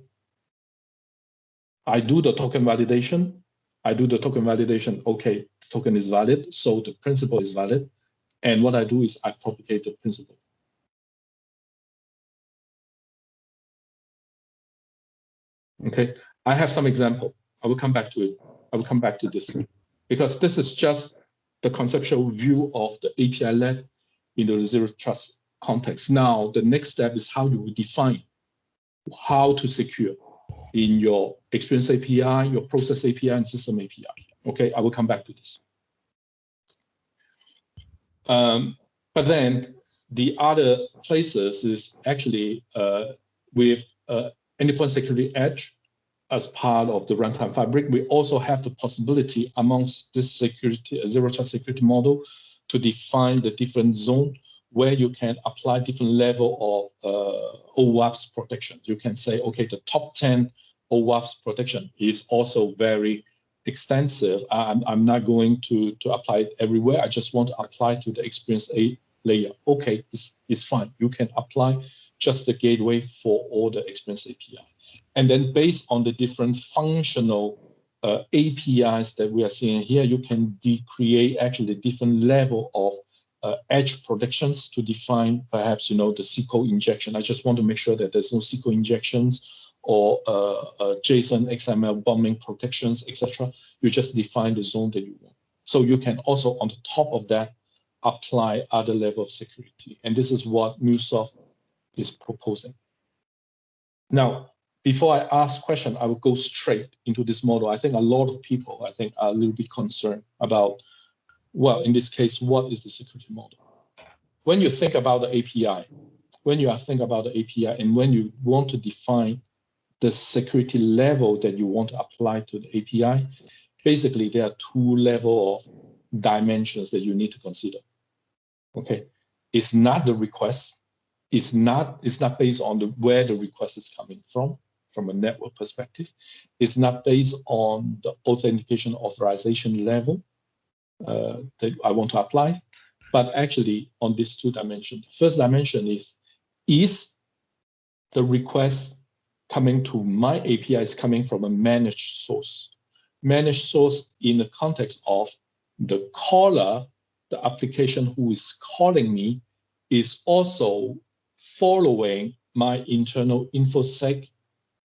I do the token validation. Okay, the token is valid, so the principal is valid. And what I do is I propagate the principal. Okay, I have some example. I will come back to it. I will come back to this, because this is just the conceptual view of the API-led in the zero trust context. Now, the next step is how you will define how to secure in your experience API, your process API, and system API. Okay, I will come back to this. But then the other places is actually with Anypoint Security Edge as part of the runtime fabric. We also have the possibility amongst this security, zero trust security model, to define the different zone where you can apply different level of OWASP protection. You can say, okay, the top 10 OWASP protection is also very extensive. I'm not going to apply it everywhere. I just want to apply to the experience layer. Okay, it's fine. You can apply just the gateway for all the experience API. And then based on the different functional APIs that we are seeing here, you can create actually different level of edge protections to define perhaps, the SQL injection. I just want to make sure that there's no SQL injections or JSON, XML bombing protections, etc. You just define the zone that you want. So you can also, on the top of that, apply other level of security. And this is what MuleSoft is proposing. Now, before I ask question, I will go straight into this model. I think a lot of people, are a little bit concerned about, well, in this case, what is the security model? When you think about the API, and when you want to define the security level that you want to apply to the API, basically there are two levels of dimensions that you need to consider. Okay, it's not the request. It's not based on where the request is coming from a network perspective. It's not based on the authentication authorization level that I want to apply, but actually on these two dimensions. First dimension is the request coming to my API is coming from a managed source. Managed source in the context of the caller, the application who is calling me, is also following my internal InfoSec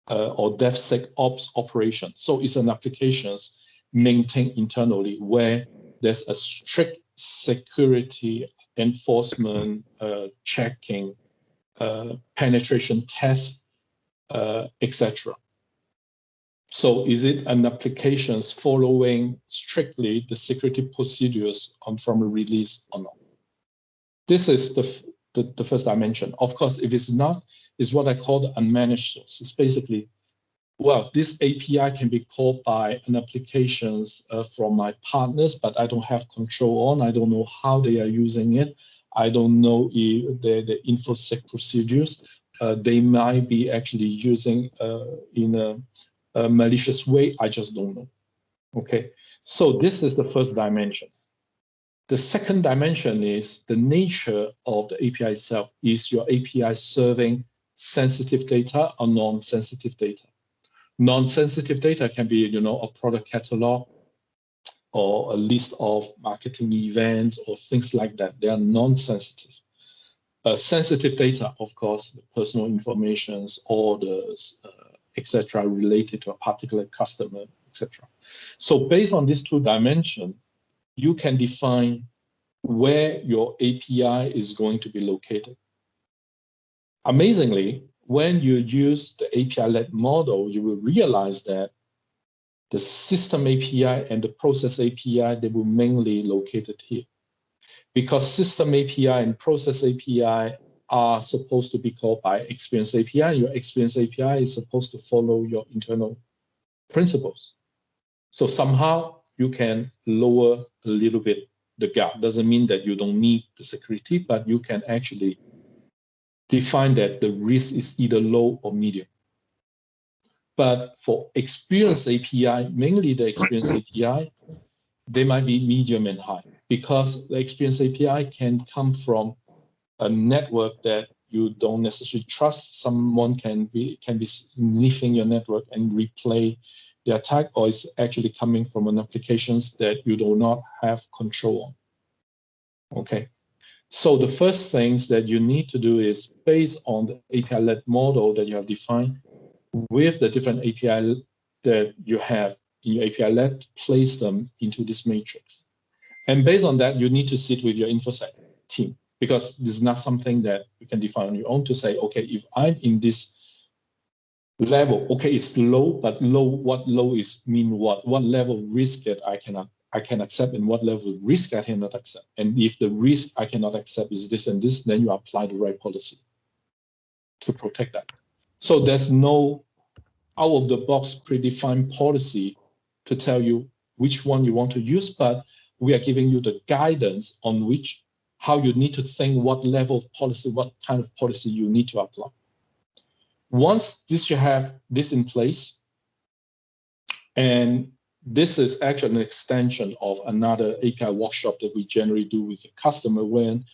or DevSecOps operation. So it's an applications maintained internally where there's a strict security enforcement, checking, penetration test, etc. So is it an applications following strictly the security procedures from a release or not? This is the first dimension. Of course, if it's not, it's what I call the unmanaged source. It's basically, well, this API can be called by an applications from my partners, but I don't have control on. I don't know how they are using it. I don't know if the InfoSec procedures. They might be actually using in a malicious way. I just don't know. Okay, so this is the first dimension. The second dimension is the nature of the API itself. Is your API serving sensitive data or non-sensitive data? Non-sensitive data can be, a product catalog or a list of marketing events or things like that. They are non-sensitive. Sensitive data, of course, the personal informations, orders, etc., related to a particular customer, etc. So based on these two dimensions, you can define where your API is going to be located. Amazingly, when you use the API-led model, you will realize that the system API and the process API, they will mainly located here. Because system API and process API are supposed to be called by experience API. Your experience API is supposed to follow your internal principles. So somehow you can lower a little bit the gap. Doesn't mean that you don't need the security, but you can actually define that the risk is either low or medium. But for experience API, mainly the experience API, they might be medium and high, because the experience API can come from a network that you don't necessarily trust. Someone can be sniffing your network and replay the attack, or it's actually coming from an applications that you do not have control on. Okay, so the first things that you need to do is, based on the API-led model that you have defined, with the different API that you have in your API-led, place them into this matrix. And based on that, you need to sit with your InfoSec team, because this is not something that you can define on your own to say, okay, if I'm in this level, okay, it's low, but what low is mean what? What level of risk that I can accept, and what level of risk I cannot accept. And if the risk I cannot accept is this and this, then you apply the right policy to protect that. So there's no out-of-the-box predefined policy to tell you which one you want to use, but we are giving you the guidance on how you need to think, what level of policy, what kind of policy you need to apply. Once you have this in place, and this is actually an extension of another API workshop that we generally do with the customer, when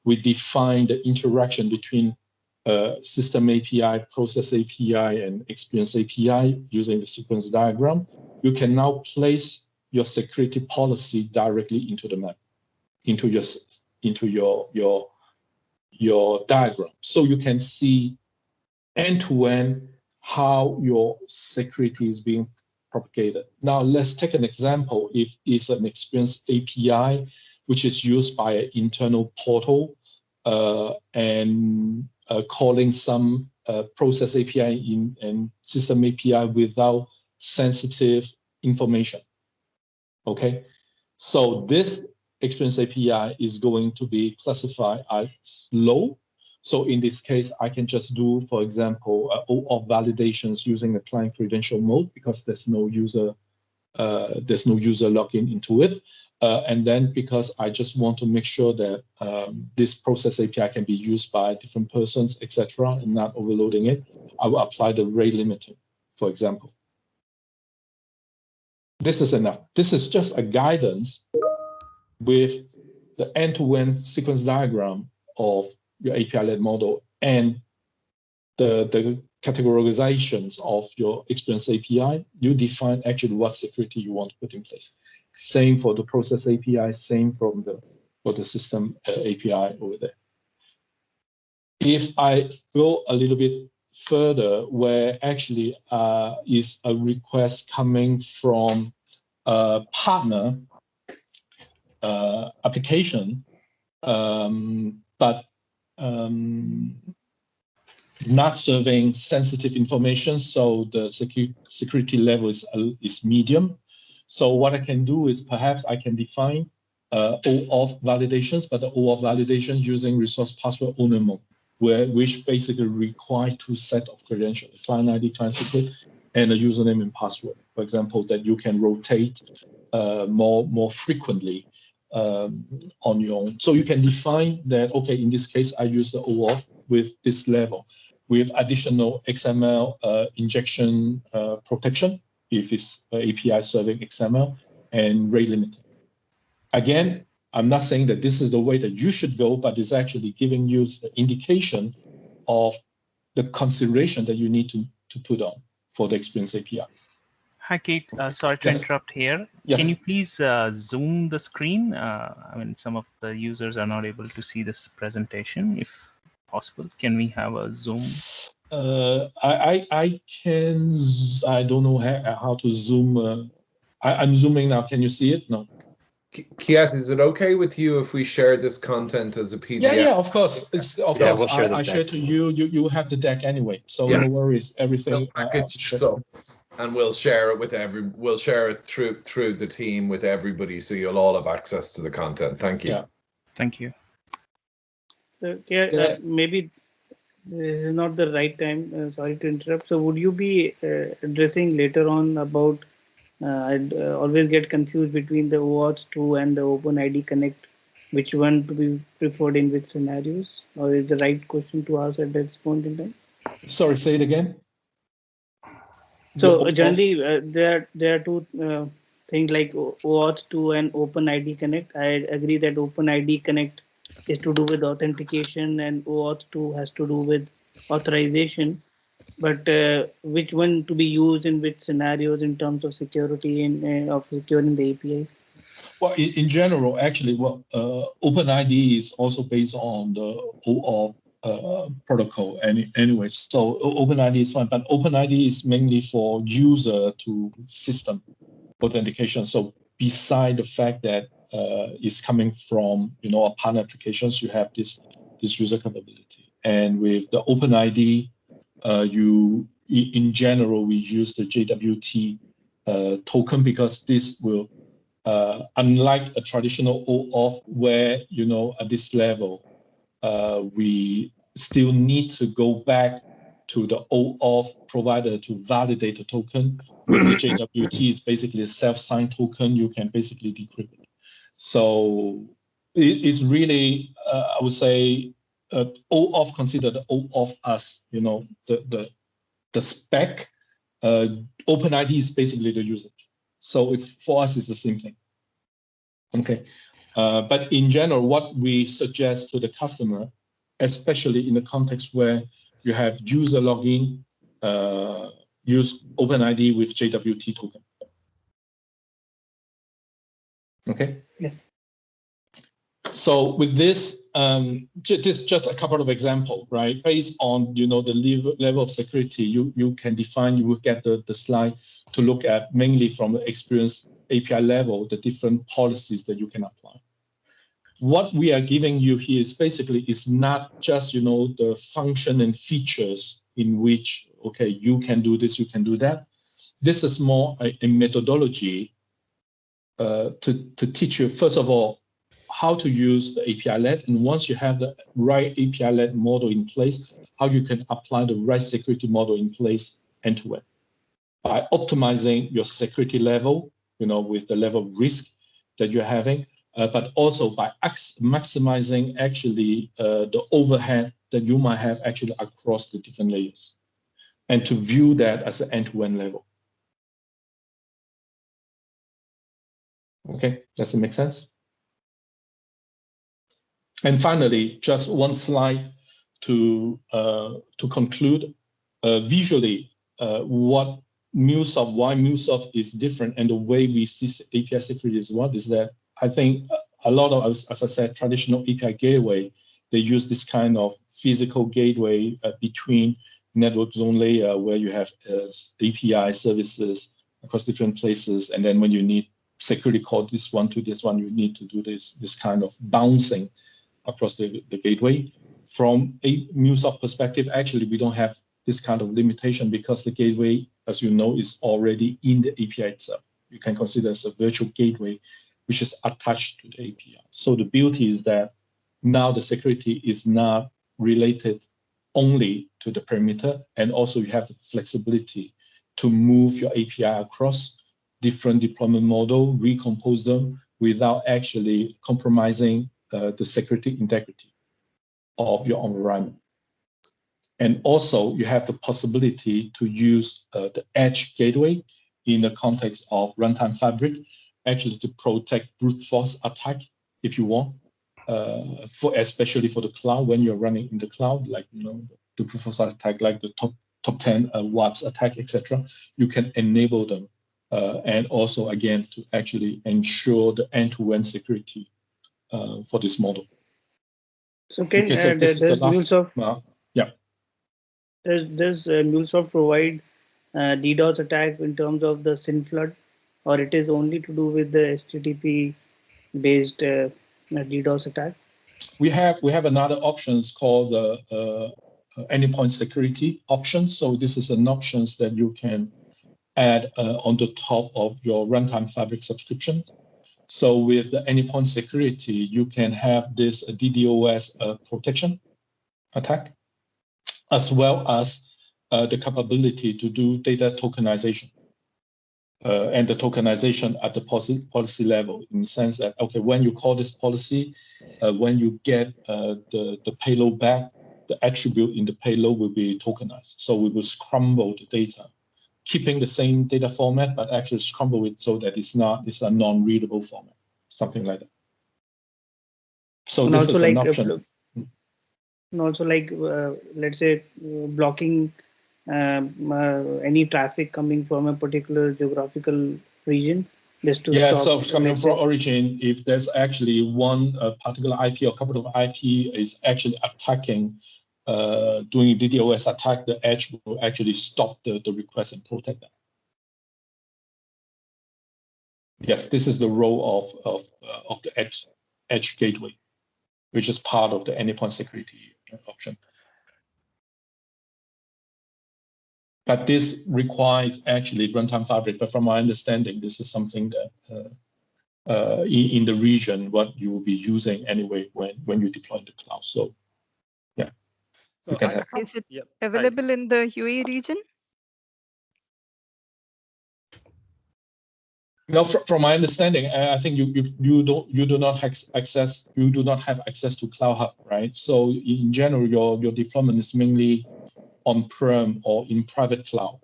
we define the interaction between system API, process API, and experience API using the sequence diagram. You can now place your security policy directly into the map, into your diagram, so you can see end-to-end how your security is being propagated. Now, let's take an example. If it's an experience API, which is used by an internal portal and calling some process API and system API without sensitive information, okay? So this experience API is going to be classified as low. So in this case, I can just do, for example, OAuth validations using a client credential mode because there's no user login into it. And then because I just want to make sure that this process API can be used by different persons, etc., and not overloading it, I will apply the rate limiting, for example. This is enough. This is just a guidance with the end-to-end sequence diagram of your API-led model and the categorizations of your experience API. You define actually what security you want to put in place. Same for the process API, same for the system API over there. If I go a little bit further, where actually is a request coming from a partner application, but not serving sensitive information, so the security level is medium. So what I can do is perhaps I can define OAuth validations, but the OAuth validations using resource password owner mode, which basically require two sets of credentials, client ID, client secret, and a username and password. For example, that you can rotate more frequently on your own. So you can define that, okay, in this case, I use the OAuth with this level, with additional XML injection protection, if it's API serving XML, and rate limiting. Again, I'm not saying that this is the way that you should go, but it's actually giving you the indication of the consideration that you need to put on for the experience API. Hi, Keith. Sorry to interrupt here. Yes. Can you please zoom the screen? I mean, some of the users are not able to see this presentation. If possible, can we have a zoom? I can. I don't know how to zoom. I'm zooming now. Can you see it? No. Kiat, is it okay with you if we share this content as a PDF? Yeah, of course. Of course. We'll share this I share to you. You have the deck anyway, so no worries. Everything. And we'll share it with We'll share it through the team with everybody, so you'll all have access to the content. Thank you. Yeah. Thank you. So maybe this is not the right time. Sorry to interrupt. So would you be addressing later on about? I'd always get confused between the OAuth 2 and the OpenID Connect. Which one to be preferred in which scenarios? Or is the right question to ask at this point in time? Sorry, say it again. So generally, there are two things like OAuth 2 and OpenID Connect. I agree that OpenID Connect is to do with authentication and OAuth 2 has to do with authorization. But which one to be used in which scenarios in terms of security and of securing the APIs? Well, in general, actually, OpenID is also based on the OAuth protocol anyway. So OpenID is fine, but OpenID is mainly for user to system authentication. So beside the fact that it's coming from a partner applications, you have this user capability. And with the OpenID, in general, we use the JWT token because this will, unlike a traditional OAuth where, at this level, we still need to go back to the OAuth provider to validate the token. With the JWT is basically a self-signed token. You can basically decrypt it. So it's really, I would say, OAuth considered OAuth as the spec. OpenID is basically the usage. So for us, it's the same thing. Okay. But in general, what we suggest to the customer, especially in the context where you have user login, use OpenID with JWT token. Okay. Yeah. So with this, this just a couple of examples, right? Based on the level of security, you can define. You will get the slide to look at mainly from the experience API level, the different policies that you can apply. What we are giving you here is basically is not just the function and features in which you can do this, you can do that. This is more a methodology to teach you first of all how to use the API-led, and once you have the right API-led model in place, how you can apply the right security model in place end to end by optimizing your security level, with the level of risk that you're having. But also by maximizing actually the overhead that you might have actually across the different layers, and to view that as an end-to-end level. Okay, does it make sense? And finally, just one slide to conclude. Visually, why MuleSoft is different, and the way we see API security is that I think a lot of, as I said, traditional API gateway, they use this kind of physical gateway between network zone layer where you have API services across different places. And then when you need security call this one to this one, you need to do this kind of bouncing across the gateway. From a MuleSoft perspective, actually, we don't have this kind of limitation because the gateway, as you know, is already in the API itself. You can consider as a virtual gateway, which is attached to the API. So the beauty is that now the security is not related only to the perimeter, and also you have the flexibility to move your API across different deployment model, recompose them without actually compromising the security integrity of your environment. And also you have the possibility to use the edge gateway in the context of runtime fabric, actually to protect brute force attack if you want, especially for the cloud when you're running in the cloud, like the brute force attack, like the top 10 watts attack, etc. You can enable them, and also again to actually ensure the end-to-end security for this model. So can so this is the last. MuleSoft, Yeah. Does MuleSoft provide DDoS attack in terms of the SYN flood, or it is only to do with the HTTP based DDoS attack? We have another options called the Anypoint security option. So this is an options that you can add on the top of your runtime fabric subscription. So with the Anypoint security, you can have this DDoS protection attack, as well as the capability to do data tokenization. And the tokenization at the policy level, in the sense that, okay, when you call this policy, when you get the payload back, the attribute in the payload will be tokenized. So we will scramble the data, keeping the same data format, but actually scramble it so that it's a non-readable format, something like that. So and this also is like an option. And also like let's say blocking any traffic coming from a particular geographical region, just to stop. So coming from origin, if there's actually one particular IP or couple of IP is actually attacking, doing DDoS attack, the edge will actually stop the request and protect that. Yes, this is the role of the edge gateway, which is part of the Anypoint security option. But this requires actually runtime fabric. But from my understanding, this is something that in the region what you will be using anyway when you deploy in the cloud. So yeah, you can have. Is it available in the UAE region? No, from my understanding, I think you do not have access to Cloud Hub, right? So in general, your deployment is mainly on-prem or in private cloud.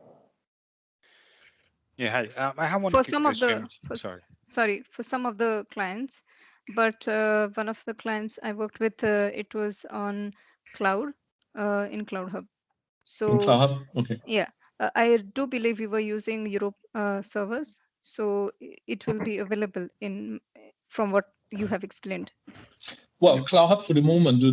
Yeah, hi. I have one For quick some of question. the Sorry. sorry, for some of the clients, but one of the clients I worked with, it was on cloud, in Cloud Hub. So In Cloud Hub? Okay. yeah, I do believe we were using Europe servers, so it will be available in from what you have explained. Well, Cloud Hub for the moment do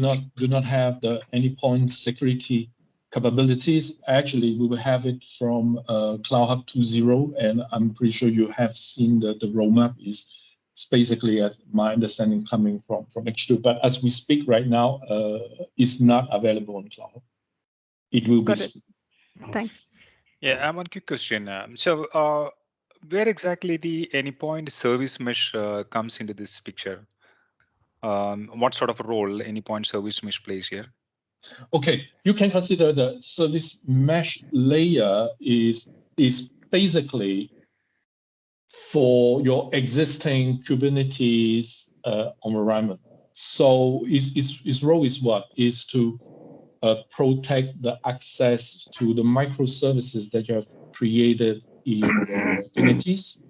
not have the Anypoint security capabilities. Actually, we will have it from Cloud Hub 2.0, and I'm pretty sure you have seen the roadmap is it's basically, as my understanding, coming from H2. But as we speak right now, it's not available on Cloud Hub. It will Got be. it. Thanks. Yeah, I have one quick question. So, where exactly the Anypoint service mesh comes into this picture? What sort of role Anypoint service mesh plays here? Okay, you can consider the service mesh layer is basically for your existing Kubernetes environment. So its role is what? Is to protect the access to the microservices that you have created in your Kubernetes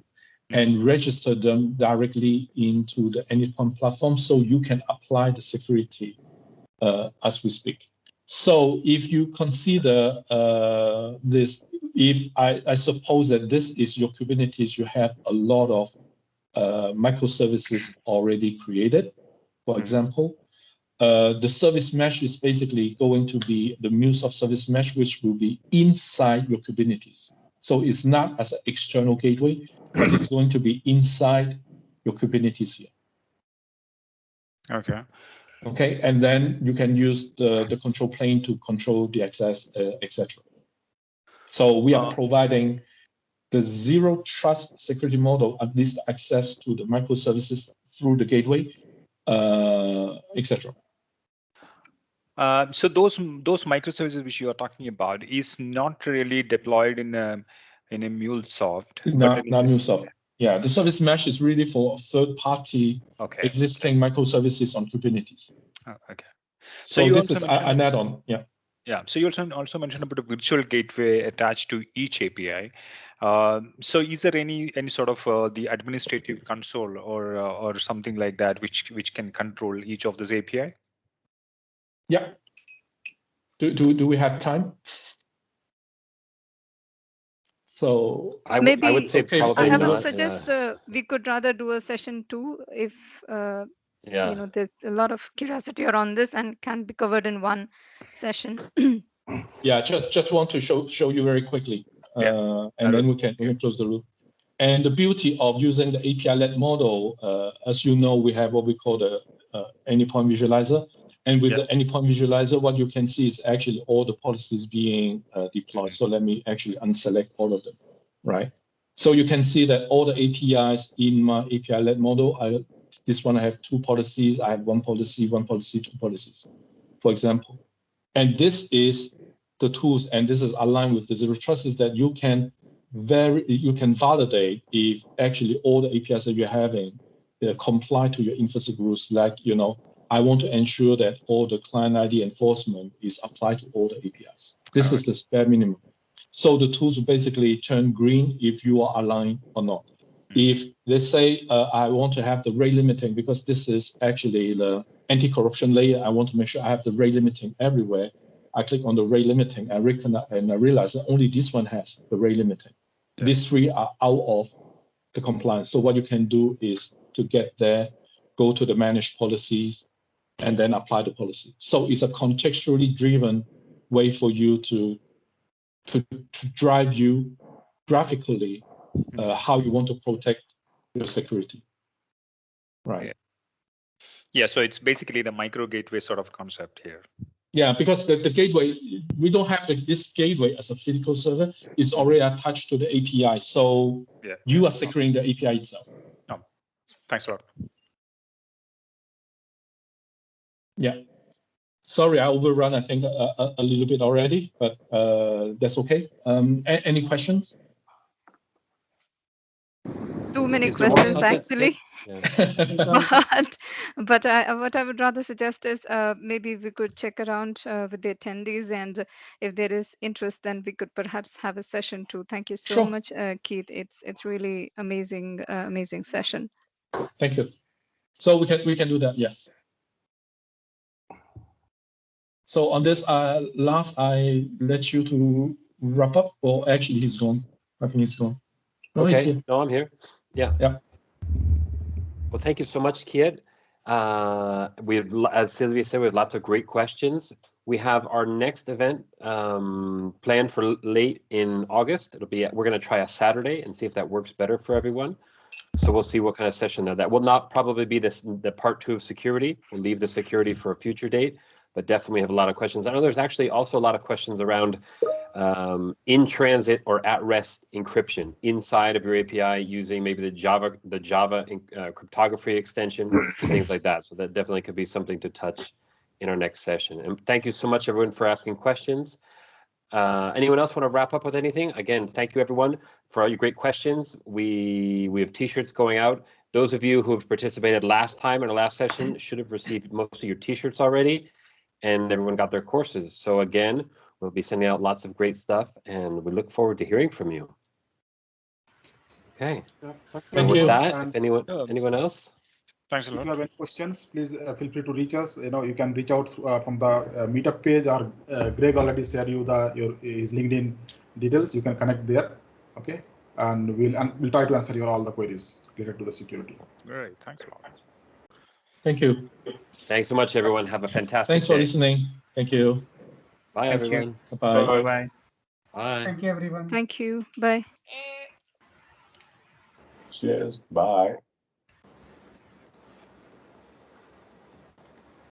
and register them directly into the Anypoint platform so you can apply the security as we speak. So if you consider this, if I suppose that this is your Kubernetes, you have a lot of microservices already created, for example. The service mesh is basically going to be the MuleSoft service mesh, which will be inside your Kubernetes. So it's not as an external gateway, but it's going to be inside your Kubernetes here. Okay. Okay, and then you can use the control plane to control the access, etc. So we are providing the zero trust security model, at least access to the microservices through the gateway, etc. So those microservices which you are talking about is not really deployed in a MuleSoft, Not MuleSoft. Yeah, the service mesh is really for third-party existing microservices on Kubernetes. Oh, okay. So this is an add-on. Yeah. Yeah. So you also mentioned about a virtual gateway attached to each API. So is there any sort of the administrative console or something like that which can control each of those API? Yeah. Do we have time? So I Maybe would say okay, probably I would not. suggest we could rather do a session 2 if Yeah. you know there's a lot of curiosity around this and can be covered in one session. Yeah, just want to show you very quickly, and then we can close the loop. And the beauty of using the API-led model, as you know, we have what we call the Anypoint visualizer. And with the Anypoint visualizer, what you can see is actually all the policies being deployed. So let me actually unselect all of them, right? So you can see that all the APIs in my API-led model, this one I have 2 policies, I have 1 policy, 1 policy, 2 policies, for example. And this is the tools, and this is aligned with the zero trust, is that you can validate if actually all the APIs that you're having comply to your infosec rules. Like, I want to ensure that all the client ID enforcement is applied to all the APIs. This is the bare minimum. So the tools will basically turn green if you are aligned or not. If they say, I want to have the rate limiting, because this is actually the anti-corruption layer, I want to make sure I have the rate limiting everywhere. I click on the rate limiting, I realize that only this one has the rate limiting. Yeah. These 3 are out of the compliance. So what you can do is to get there, go to the managed policies, and then apply the policy. So it's a contextually driven way for you to drive you graphically how you want to protect your security. Right. Yeah, so it's basically the micro gateway sort of concept here. Yeah, because the gateway, we don't have this gateway as a physical server. It's already attached to the API. So you are securing the API itself. Oh, thanks a lot. Yeah. Sorry, I overrun, I think, a little bit already, but that's okay. Any questions? Too many questions, actually. but what I would rather suggest is maybe we could check around with the attendees, and if there is interest, then we could perhaps have a session 2. Thank you so much, Keith. It's really amazing session. Thank you. So we can do that. Yes. So on this, Lars, I let you to wrap up. Or actually, he's gone. I think he's gone. No, he's Okay. here. No, I'm here. Yeah. Yeah. Well, thank you so much, Kiet. As Sylvia said, we have lots of great questions. We have our next event planned for late in August. We're going to try a Saturday and see if that works better for everyone. So we'll see what kind of session there. That will not probably be the part 2 of security. We'll leave the security for a future date, but definitely have a lot of questions. I know there's actually also a lot of questions around in transit or at rest encryption inside of your API using maybe the Java cryptography extension, things like that. So that definitely could be something to touch in our next session. And thank you so much, everyone, for asking questions. Anyone else want to wrap up with anything? Again, thank you, everyone, for all your great questions. We have T-shirts going out. Those of you who have participated last time in our last session should have received most of your T-shirts already, and everyone got their courses. So again, we'll be sending out lots of great stuff, and we look forward to hearing from you. Okay. And with that, if anyone else? Thanks a If lot. you have any questions, please feel free to reach us. You can reach out from the Meetup page, or Greg already shared you his LinkedIn details. You can connect there, okay? And we'll try to answer all the queries related to the security. Great, thanks a lot. Thank you. Thanks so much, everyone. Have a fantastic Thanks for day. listening. Thank you. Bye, Thank you. everyone. Bye-bye. Bye-bye. Bye. Thank you, everyone. Thank you. Bye. Cheers. Bye.